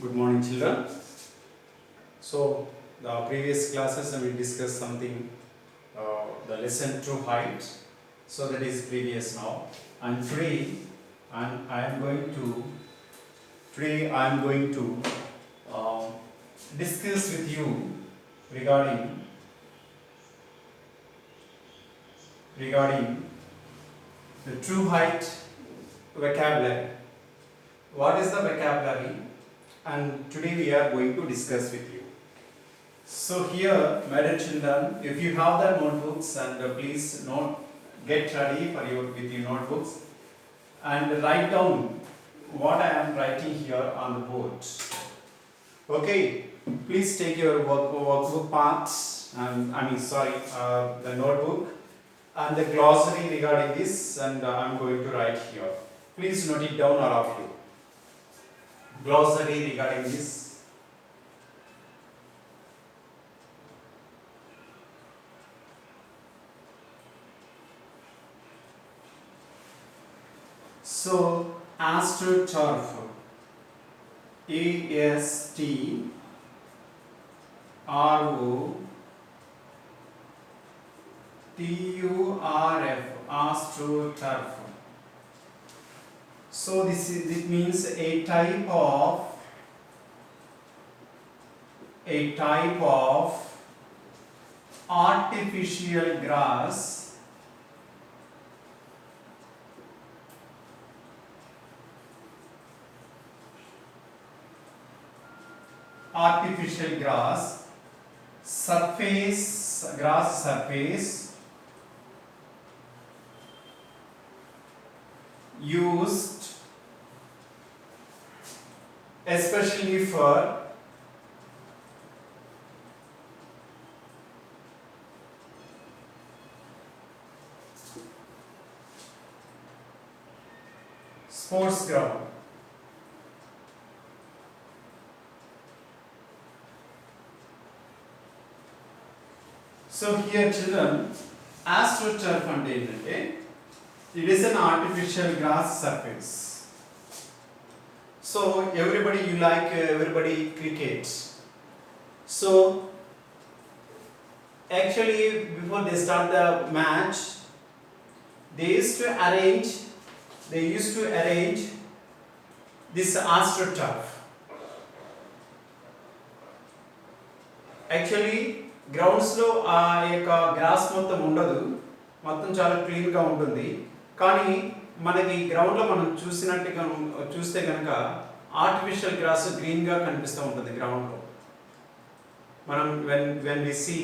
Good morning, children. So, the previous classes we discussed something, the lesson true height. So that is previous now. And today, I am going to uh, discuss with you regarding the true height vocabulary. What is the vocabulary? And today we are going to discuss with you. So here, my dear children, if you have the notebooks, and please get ready with your notebooks and write down what I am writing here on the board. Okay, please take your workbook parts and the notebook and the glossary regarding this, and I am going to write here. Please note it down, all of you. Glossary regarding this. So, AstroTurf, ASTROTURF, AstroTurf. So it means a type of artificial grass surface used especially for sports ground. So here children, AstroTurf అంటే ఏంటంటే it is an artificial grass surface. So everybody cricket. So actually before they start the match, they used to arrange this AstroTurf. Actually grounds లో ఆ యొక్క gross మొత్తం ఉండదు, మొత్తం చాలా clean గా ఉంటుంది. కానీ మనకి గ్రౌండ్ లో మనం చూస్తే కనుక ఆర్టిఫిషియల్ గ్రాస్ గ్రీన్ గా కనిపిస్తూ ఉంటుంది గ్రౌండ్ లో. మనం when we see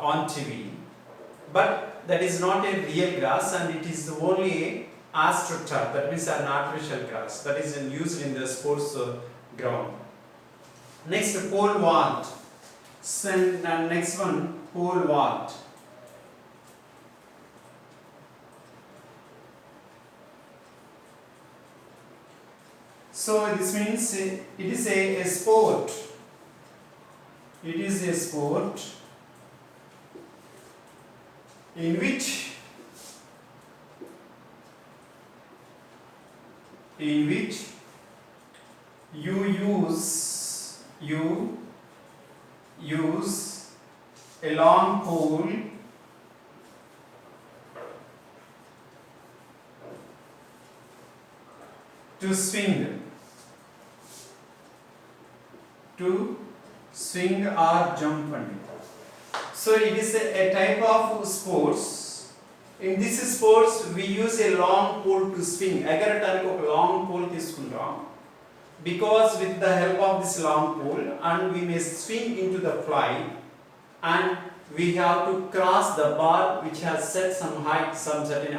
on TV, but that is not a real grass and it is only AstroTurf, that means an artificial grass that is used in the sports ground. Next, pole vault. Next one, pole vault. So this means it is a sport. It is a sport in which you use a long pole to swing or jump. So it is a type of sports. In this sports we use a long pole to swing. ఎగరటానికి ఒక long pole తీసుకుంటాం, because with the help of this long pole and we may swing into the fly, and we have to cross the bar which has set some certain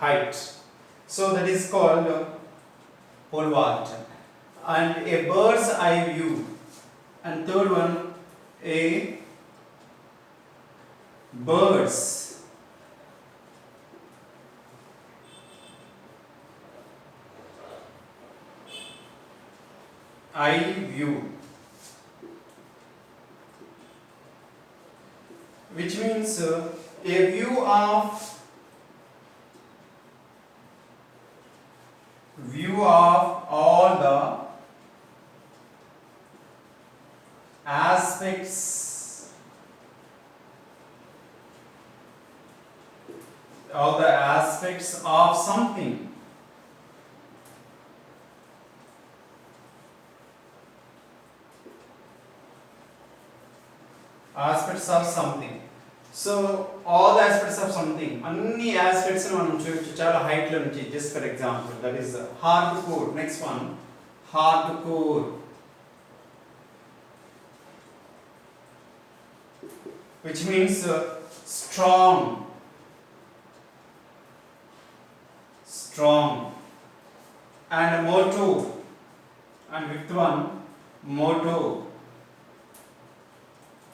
height. So that is called pole vault. And a bird's eye view, and third one, a bird's eye view, which means a view of all the aspects of something. Aspects of something. So all the aspects of something, అన్ని aspects మనం చూడొచ్చు చాలా height లో నుంచి. Just for example, that is hardcore. Next one, hardcore, which means strong, strong. And motto, and fifth one, motto,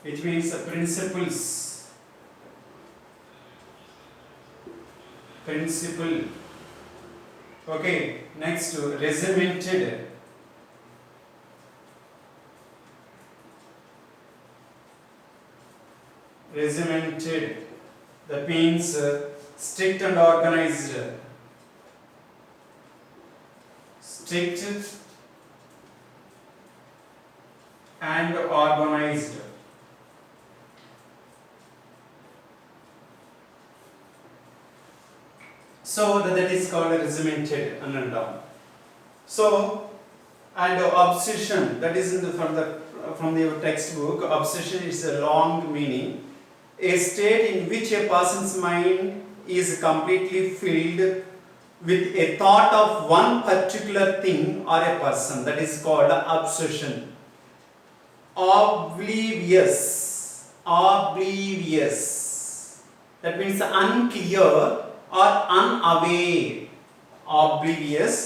which means principles, principle. Okay, next regimented, regimented, that means strict and organized, strict and organized. So that is called regimented and down. So and obsession, that is in the, from the textbook. Obsession is a long meaning, a state in which a person's mind is completely filled with a thought of one particular thing or a person. That is called obsession. Oblivious, oblivious, that means unclear or unaware. Oblivious.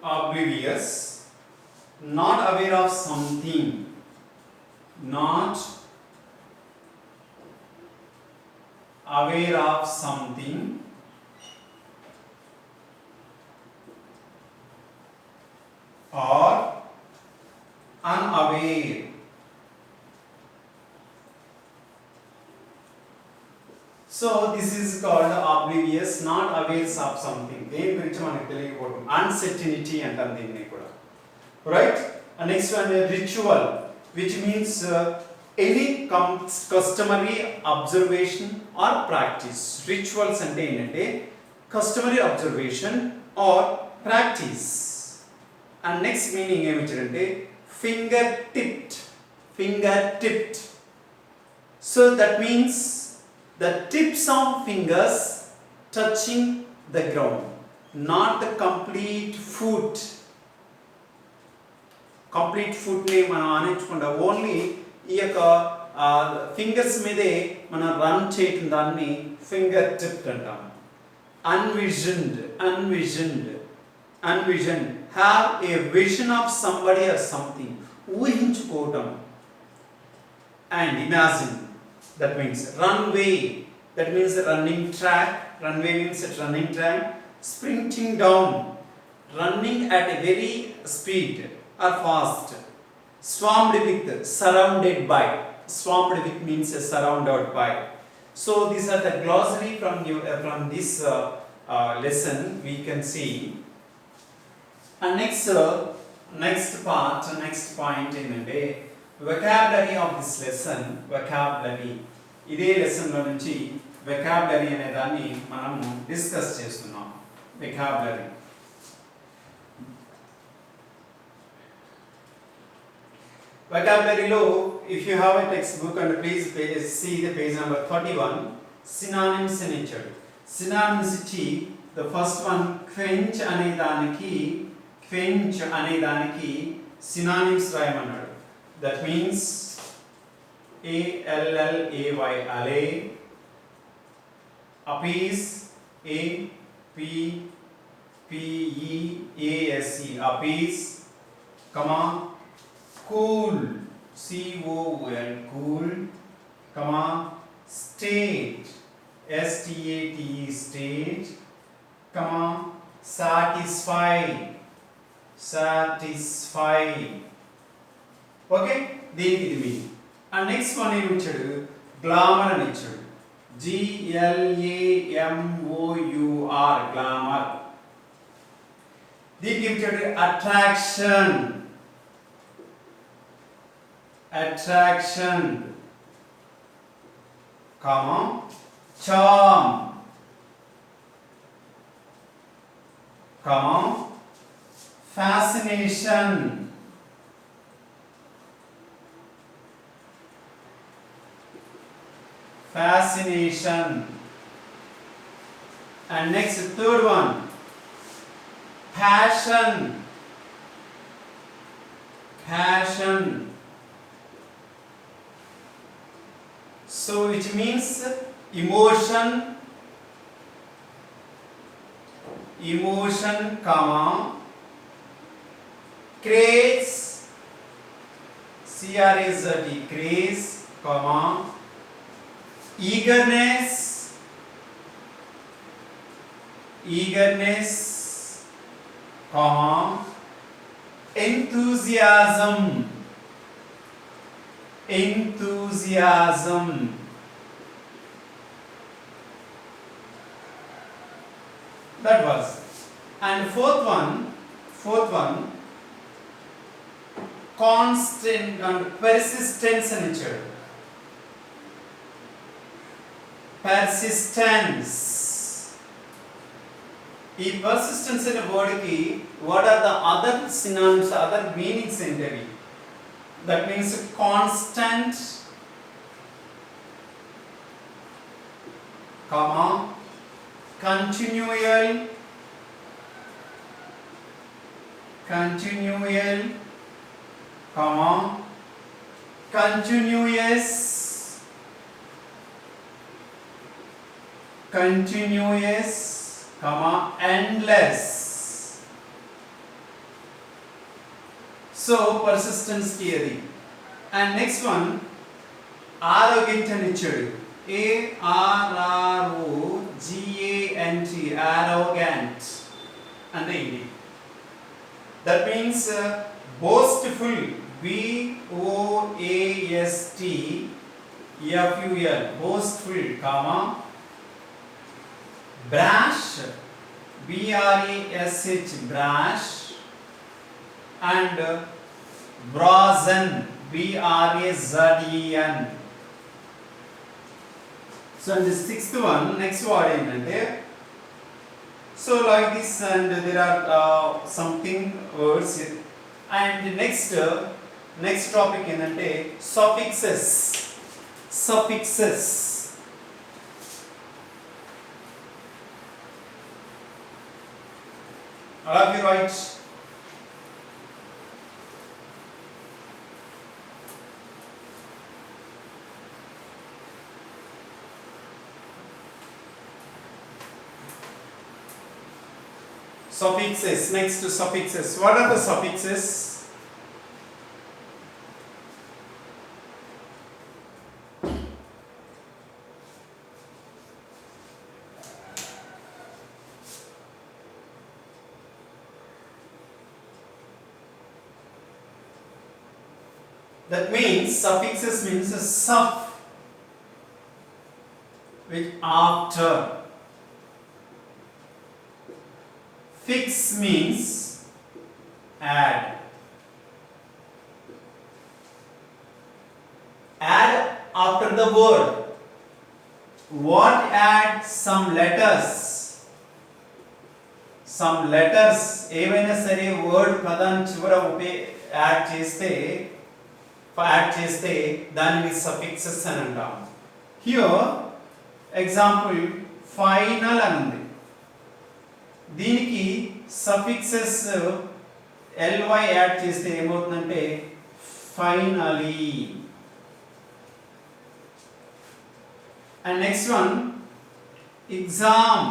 Oblivious, not aware of something, not aware of something, or unaware. So this is called oblivious, not aware of something. దేని గురించి మనకు తెలియకపోవడం, uncertainty అంటాం దీన్ని కూడా. Right? And next one, ritual, which means any customary observation or practice. Rituals అంటే ఏంటంటే customary observation or practice. And next meaning ఏమిటంటే finger tipped, finger tipped. So that means the tips of fingers touching the ground, not the complete foot. Complete foot ని మనం ఆనించకుండా only ఈ యొక్క fingers మీదే మనం run చేయటం దాన్ని ఫింగర్ టిప్ అంటాం. Unvisioned, unvisioned, unvisioned, have a vision of somebody or something. ఊహించుకోవటం. And imagine, that means runway, that means running track. Runway means running track. Sprinting down, running at a very speed or fast. Swarmed with, surrounded by. Swarmed with means surrounded by. So these are the glossary from this lesson we can see. And next part, next point ఏంటంటే vocabulary of this lesson. vocabulary, ఇదే lesson లో నుంచి vocabulary అనే దాన్ని మనము discuss చేస్తున్నాం. vocabulary, vocabulary లో if you have a textbook and please see the page number 31, synonyms అని ఇచ్చాడు. synonyms ఇచ్చి the first one quench అనే దానికి synonyms రాయమన్నాడు. That means allay, allay, appease, appease, appease, comma, cool, cool, cool, comma, state, state, state, comma, satisfy, satisfy. Okay, దీనికి ఇది meaning. And next one ఏమి ఇచ్చాడు, glamour అని ఇచ్చాడు. GLAMOUR, glamour. దీనికి ఇచ్చాడు attraction, attraction, comma, charm, comma, fascination, fascination. And next third one, passion, passion. So which means emotion, emotion, comma, craze, CRAZE, craze, comma, eagerness, eagerness, comma, enthusiasm, enthusiasm. That was. And fourth one, constant and persistence అని ఇచ్చాడు. persistence. ఈ persistence అనే word కి what are the other synonyms, other meanings ఏంటవి? That means constant, comma, continual, continual, comma, continuous, continuous, comma, endless. So persistence ki adi. And next one, arrogant అని ఇచ్చాడు. ARROGANT, arrogant అంటే ఇది. That means boastful, BOASTFUL, boastful, comma, brash, BRASH, brash, and brazen, BRAZEN. So and the sixth one, next word ఏంటంటే, so like this, and there are something words, and next topic ఏంటంటే suffixes, suffixes. All of you write. Suffixes, next to suffixes. What are the suffixes? That means suffixes means a suff, which after. Fix means add. Add after the word. What add? Some letters. Some letters. ఏవైనా సరే word పదాన్ని చివర add చేస్తే దానిని suffixes అని అంటాం. Here example final అని ఉంది. దీనికి సఫిక్సెస్ ly యాడ్ చేస్తే ఏమవుతుందంటే finally. And next one exam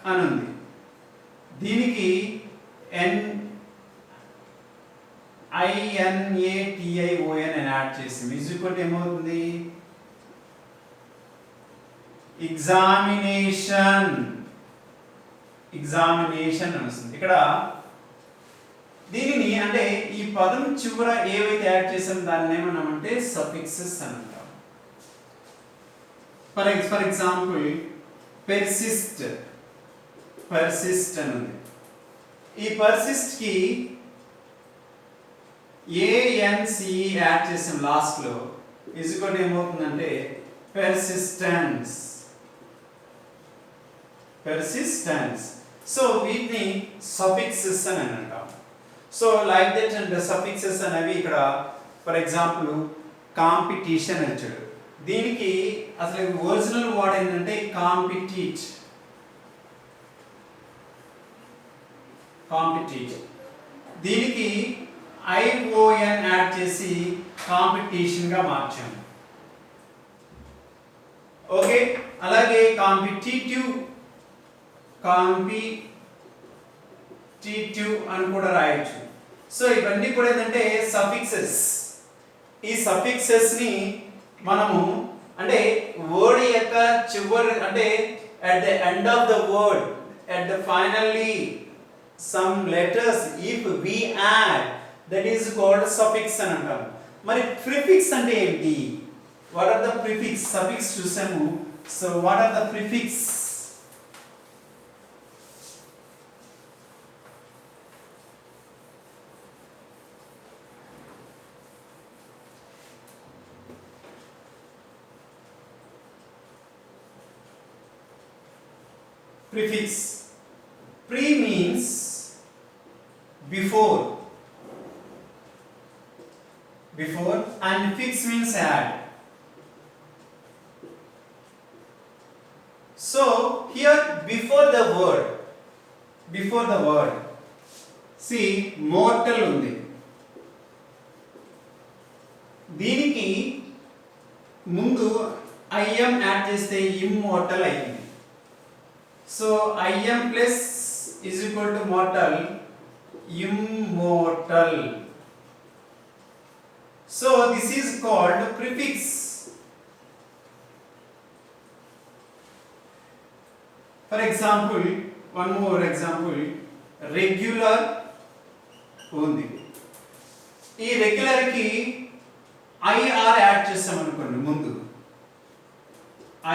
అని ఉంది. దీనికి INATION అని యాడ్ చేసి మ్యూజిక్ ఏమవుతుంది ఎగ్జామినేషన్. ఎగ్జామినేషన్ అని వస్తుంది. ఇక్కడ దీనిని అంటే ఈ పదం చివర ఏవైతే యాడ్ చేసాం దాన్ని ఏమన్నామంటే సఫిక్సెస్ అని అంటాం. ఫర్ ఎగ్జాంపుల్ పెర్సిస్ట్ అని ఉంది. ఈ పర్సిస్ట్ కి ANC యాడ్ చేసాం లాస్ట్ లో, ఇజ్ ఈక్వల్ టు ఏమవుతుందంటే పెర్సిస్టెన్స్. సో వీటిని సఫిక్సెస్ అని అంటాం. So like that and suffixes అనేవి ఇక్కడ ఫర్ ఎగ్జాంపుల్ కాంపిటీషన్ అని వచ్చాడు. దీనికి అసలు ఒరిజినల్ వర్డ్ ఏంటంటే కాంపిటీట్. దీనికి ION యాడ్ చేసి కాంపిటీషన్ గా మార్చాము. ఓకే, అలాగే కాంపిటీటివ్ అని కూడా రాయొచ్చు. సో ఇవన్నీ కూడా ఏంటంటే సఫిక్సెస్. ఈ సఫిక్సెస్ ని మనము అంటే వర్డ్ యొక్క చివరి అంటే at the end of the word, at the finally some letters if we add, that is called suffix అని అంటాము. మరి ప్రిఫిక్స్ అంటే ఏంటి? what are the prefix? suffix చూసాము. so what are the prefix? Prefix. Pre means before, and fix means add. So here before the word, see mortal ఉంది. దీనికి ముందు IM add చేస్తే immortal అయింది. So IM plus is equal to mortal, immortal. So this is called prefix. For example, one more example, regular ఉంది. ఈ regular కి IR add చేస్తాం అనుకోండి ముందు,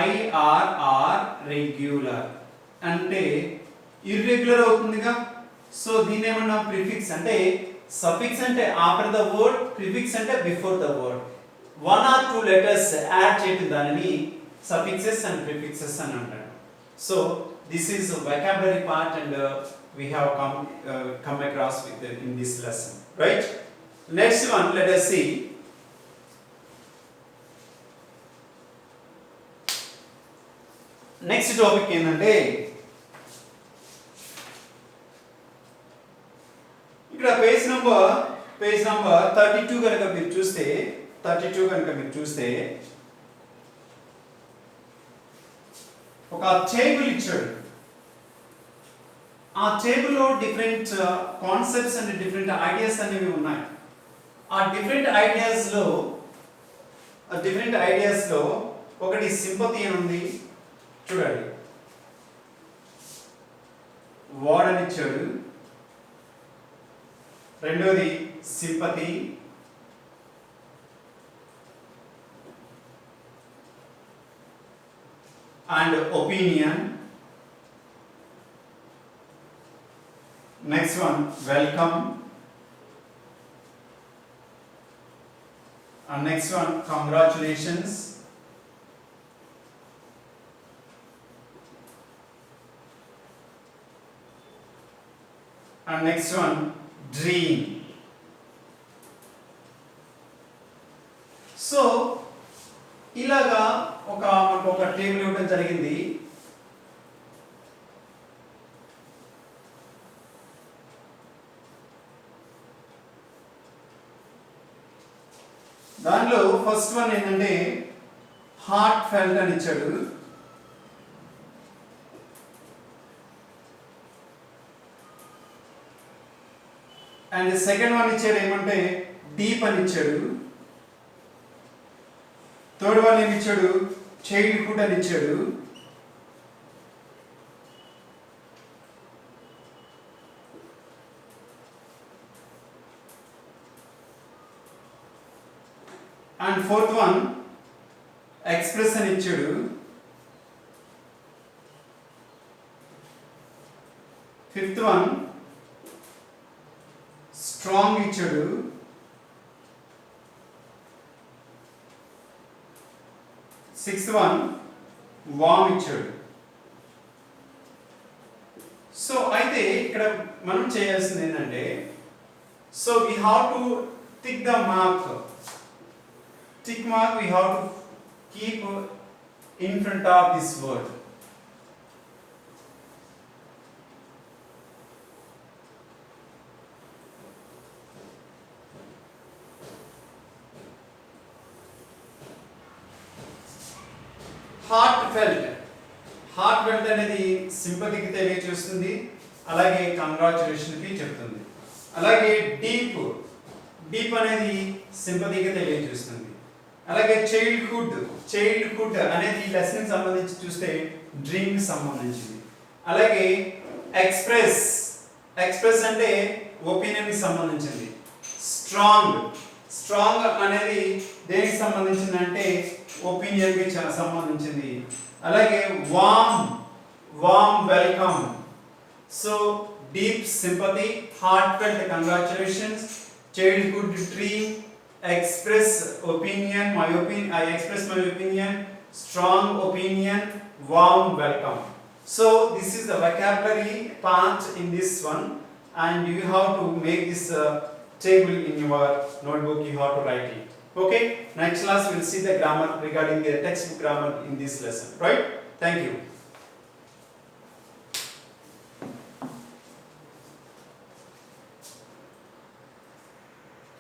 IRR రెగ్యులర్ అంటే ఇర్రెగ్యులర్ అవుతుందిగా. సో దీని ఏమన్నా ప్రిఫిక్స్ అంటే సఫిక్స్ అంటే ఆఫ్టర్ ద వర్డ్, ప్రిఫిక్స్ అంటే before the word. 1 or 2 letters add చేయడం దానిని సఫిక్సెస్ అండ్ ప్రిఫిక్సెస్ అని అంటారు. So this is vocabulary part and we have come across with in this lesson, right? Next one, let us see. Next topic ఏంటంటే ఇక్కడ page number 32 కనుక మీరు చూస్తే ఒక టేబుల్ ఇచ్చాడు. ఆ టేబుల్లో different concepts and different ideas అనేవి ఉన్నాయి. ఆ డిఫరెంట్ ఐడియాస్లో ఒకటి సింపతి అని ఉంది చూడండి, వార్డ్ అని ఇచ్చాడు. రెండోది sympathy, and opinion. Next one, welcome. And next one, congratulations. And next one, dream. So ఇలాగా మనకు ఒక టేబుల్ ఇవ్వడం జరిగింది. దానిలో ఫస్ట్ వన్ ఏంటంటే హార్ట్ ఫెల్ట్ అని ఇచ్చాడు. అండ్ సెకండ్ వన్ ఇచ్చాడు ఏమంటే డీప్ అని ఇచ్చాడు. థర్డ్ వన్ ఏమి ఇచ్చాడు, చైల్డ్హుడ్ అని ఇచ్చాడు. And fourth one, express అని ఇచ్చాడు. Fifth one, strong ఇచ్చాడు. Sixth one, warm ఇచ్చాడు. సో అయితే ఇక్కడ మనం చేయాల్సింది ఏంటంటే, so we have to tick the mark. Tick mark we have to keep in front of this word. Heartfelt అనేది సింపతికి తెలియజేస్తుంది, అలాగే కంగ్రాచులేషన్ కి చెప్తుంది. అలాగే డీప్ అనేది సింపతికి తెలియజేస్తుంది. అలాగే చైల్డ్హుడ్ అనేది లెసన్ సంబంధించి చూస్తే డ్రీమ్ సంబంధించింది. అలాగే ఎక్స్ప్రెస్ అంటే ఒపీనియన్ కి సంబంధించింది. స్ట్రాంగ్ అనేది దేనికి సంబంధించింది అంటే ఒపీనియన్ కి సంబంధించింది. అలాగే warm welcome. So deep sympathy, heartfelt congratulations, childhood dream, express opinion, I express my opinion, strong opinion, warm welcome. So this is the vocabulary part in this one, and you have to make this table in your notebook. You have to write it. Okay, next class we'll see the grammar regarding the textbook grammar in this lesson, right? Thank you.